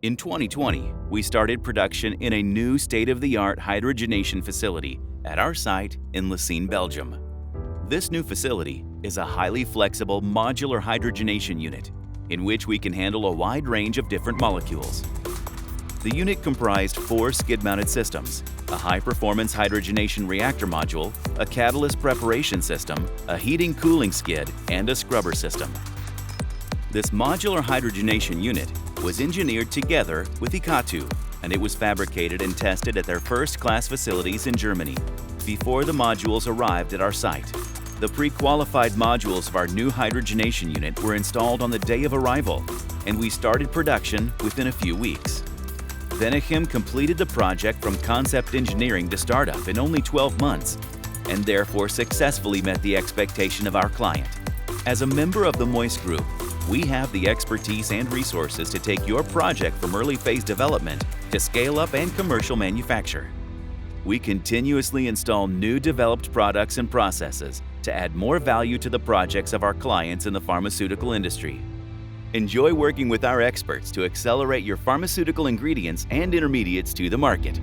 In 2020, we started production in a new state-of-the-art hydrogenation facility at our site in Lessines, Belgium. This new facility is a highly flexible modular hydrogenation unit in which we can handle a wide range of different molecules. The unit comprised 4 skid-mounted systems, a high-performance hydrogenation reactor module, a catalyst preparation system, a heating-cooling skid, and a scrubber system. This modular hydrogenation unit was engineered together with EKATO, and it was fabricated and tested at their first-class facilities in Germany before the modules arrived at our site. The pre-qualified modules of our new hydrogenation unit were installed on the day of arrival, and we started production within a few weeks. Benechim completed the project from concept engineering to startup in only 12 months, and therefore successfully met the expectation of our client. As a member of the Moehs Group, we have the expertise and resources to take your project from early phase development to scale up and commercial manufacture. We continuously install new developed products and processes to add more value to the projects of our clients in the pharmaceutical industry. Enjoy working with our experts to accelerate your pharmaceutical ingredients and intermediates to the market.